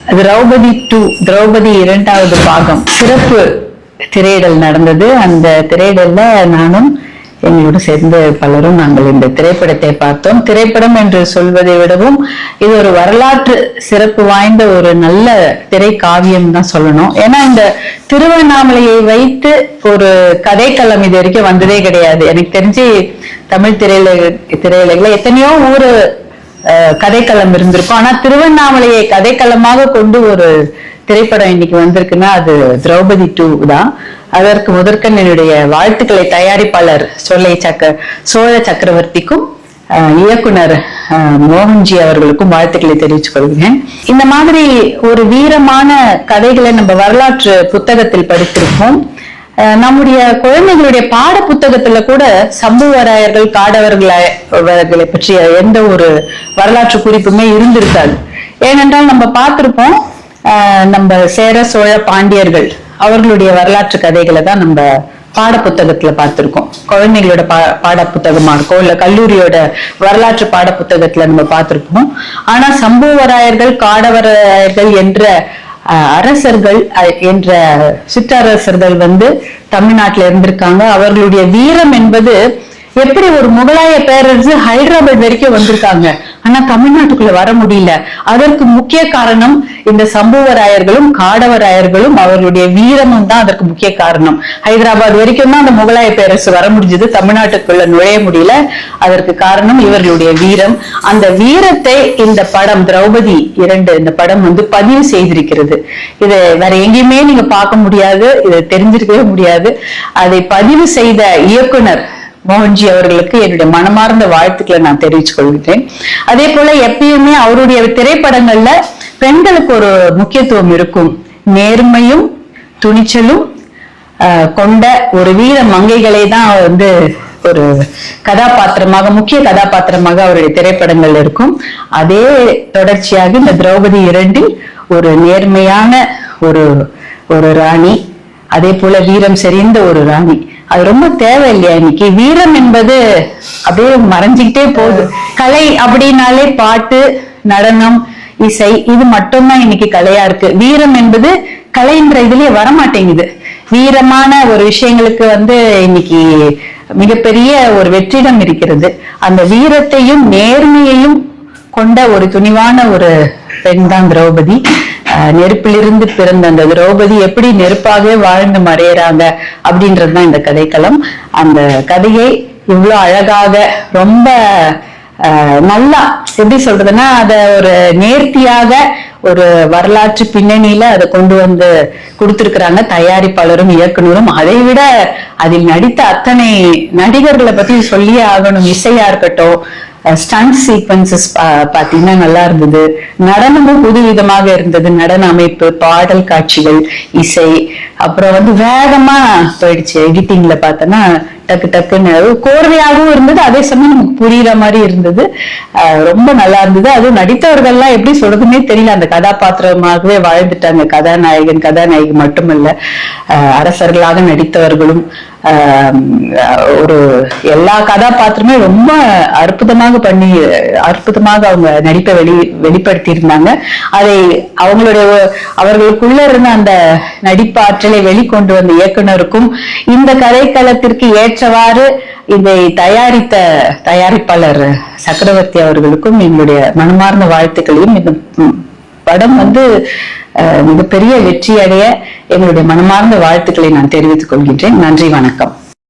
திரௌபதி 2 திரௌபதி 2வது பாகம் சிறப்பு திரையிடல் நடந்தது. அந்த திரையிடல்ல நானும் எங்களோடு சேர்ந்து பலரும் நாங்கள் இந்த திரைப்படத்தை பார்த்தோம். திரைப்படம் என்று சொல்வதை விடவும் இது ஒரு வரலாற்று சிறப்பு வாய்ந்த ஒரு நல்ல திரை காவியம் தான் சொல்லணும். ஏன்னா இந்த திருவண்ணாமலையை வைத்து ஒரு கதைக்களம் இது வரைக்கும் வந்ததே கிடையாது. எனக்கு தெரிஞ்சு தமிழ் திரையுலகில எத்தனையோ ஊரு கதைக்களம் இருந்திருக்கும். ஆனா திருவண்ணாமலையை கதைக்களமாக கொண்டு ஒரு திரைப்படம் இன்னைக்கு வந்திருக்குன்னா அது திரௌபதி 2 தான். அதற்கு முதற்கண் என்னுடைய வாழ்த்துக்களை தயாரிப்பாளர் சோழ சக்கரவர்த்திக்கும் இயக்குனர் மோகன்ஜி அவர்களுக்கும் வாழ்த்துக்களை தெரிவித்துக் கொள்கிறேன். இந்த மாதிரி ஒரு வீரமான கதைகளை நம்ம வரலாற்று புத்தகத்தில் படித்திருப்போம். நம்முடைய குழந்தைகளுடைய பாட புத்தகத்துல கூட சம்புவராயர்கள் காடவர்களை பற்றிய எந்த ஒரு வரலாற்று குறிப்புமே இருந்திருக்காது. ஏனென்றால் நம்ம பார்த்திருப்போம், நம்ம சேர சோழ பாண்டியர்கள் அவர்களுடைய வரலாற்று கதைகளை தான் நம்ம பாட புத்தகத்துல பார்த்திருக்கோம். குழந்தைகளோட பாட புத்தகமா இருக்கும், இல்ல கல்லூரியோட வரலாற்று பாட புத்தகத்துல நம்ம பார்த்திருப்போம். ஆனா சம்புவராயர்கள் காடவராயர்கள் என்ற அரசர்கள் என்ற சிற்றரசர்கள் தமிழ்நாட்டுல இருந்திருக்காங்க. அவர்களுடைய வீரம் என்பது எப்படி ஒரு முகலாய பேரரசு ஹைதராபாத் வரைக்கும் வந்திருக்காங்க, ஆனா தமிழ்நாட்டுக்குள்ள வர முடியல. அதற்கு முக்கிய காரணம் இந்த சம்புவராயர்களும் காடவராயர்களும் அவர்களுடைய வீரமும் தான் அதற்கு முக்கிய காரணம். ஹைதராபாத் வரைக்கும் தான் அந்த முகலாய பேரரசு வர முடிஞ்சது, தமிழ்நாட்டுக்குள்ள நுழைய முடியல. அதற்கு காரணம் இவர்களுடைய வீரம். அந்த வீரத்தை இந்த படம் திரௌபதி 2 இந்த படம் பதிவு செய்திருக்கிறது. இதை வேற எங்கேயுமே நீங்க பார்க்க முடியாது, இதை தெரிஞ்சிருக்கவே முடியாது. அதை பதிவு செய்த இயக்குனர் மோகன்ஜி அவர்களுக்கு என்னுடைய மனமார்ந்த வாழ்த்துக்களை நான் தெரிவித்துக் கொள்கிறேன். அதே போல எப்பயுமே அவருடைய திரைப்படங்கள்ல பெண்களுக்கு ஒரு முக்கியத்துவம் இருக்கும். நேர்மையும் துணிச்சலும் கொண்ட ஒரு வீர மங்கைகளை தான் ஒரு கதாபாத்திரமாக, முக்கிய கதாபாத்திரமாக அவருடைய திரைப்படங்கள் இருக்கும். அதே தொடர்ச்சியாக இந்த திரௌபதி 2 ஒரு நேர்மையான ஒரு ராணி, அதே போல வீரம் செறிந்த ஒரு ராணி. அது ரொம்ப தேவை இல்லையா? இன்னைக்கு வீரம் என்பது அப்படியே மறைஞ்சுக்கிட்டே போகுது. கலை அப்படின்னாலே பாட்டு, நடனம், இசை, இது மட்டும்தான் இன்னைக்கு கலையா இருக்கு. வீரம் என்பது கலைன்ற இதுலயே வரமாட்டேங்குது. வீரமான ஒரு விஷயங்களுக்கு இன்னைக்கு மிகப்பெரிய ஒரு வெற்றிடம் இருக்கிறது. அந்த வீரத்தையும் நேர்மையையும் கொண்ட ஒரு துணிவான ஒரு பெண் தான் திரௌபதி. நெருப்பிலிருந்து பிறந்த அந்த திரௌபதி எப்படி நெருப்பாகவே வாழ்ந்து மறையறாங்க அப்படின்றதுதான் இந்த கதைக்களம். அந்த கதையை இவ்வளவு அழகாக ரொம்ப நல்லா எப்படி சொல்றதுன்னா அத ஒரு நேர்த்தியாக ஒரு வரலாற்று பின்னணியில அதை கொண்டு கொடுத்திருக்கிறாங்க தயாரிப்பாளரும் இயக்குனரும். அதை விட அதில் நடித்த அத்தனை நடிகர்களை பத்தி சொல்லியே ஆகணும். இசையா இருக்கட்டும், ஸ்டண்ட் சீக்வன்சஸ் பாத்தீங்கன்னா நல்லா இருந்தது. நடனமும் புதுவிதமாக இருந்தது. நடன அமைப்பு, பாடல் காட்சிகள், இசை, அப்புறம் வேகமா போயிடுச்சு. எடிட்டிங்ல பார்த்தோன்னா டக்கு டக்குன்னு கோர்வையாகவும் இருந்தது, அதே சமயம் நமக்கு புரியுற மாதிரி இருந்தது. ரொம்ப நல்லா இருந்தது. அதுவும் நடித்தவர்கள்லாம் எப்படி சொல்றதுன்னே தெரியல, அந்த கதாபாத்திரமாகவே வாழ்ந்துட்டாங்க. கதாநாயகன் கதாநாயகி மட்டுமல்ல, அரசர்களாக நடித்தவர்களும் ஒரு எல்லா கதாபாத்திரமே ரொம்ப அற்புதமாக அவங்க நடிப்பை வெளிப்படுத்தி இருந்தாங்க. அதை அவர்களுக்குள்ள இருந்த அந்த நடிப்பாற்றலை வெளிக்கொண்டு வந்த இயக்குனருக்கும் இந்த கதைக்களத்திற்கு ஏற்றவாறு இதை தயாரித்த தயாரிப்பாளர் சக்கரவர்த்தி அவர்களுக்கும் என்னுடைய மனமார்ந்த வாழ்த்துக்களையும், இந்த படம் மிகப்பெரிய வெற்றி அடைய எங்களுடைய மனமார்ந்த வாழ்த்துக்களை நான் தெரிவித்துக் கொள்கின்றேன். நன்றி, வணக்கம்.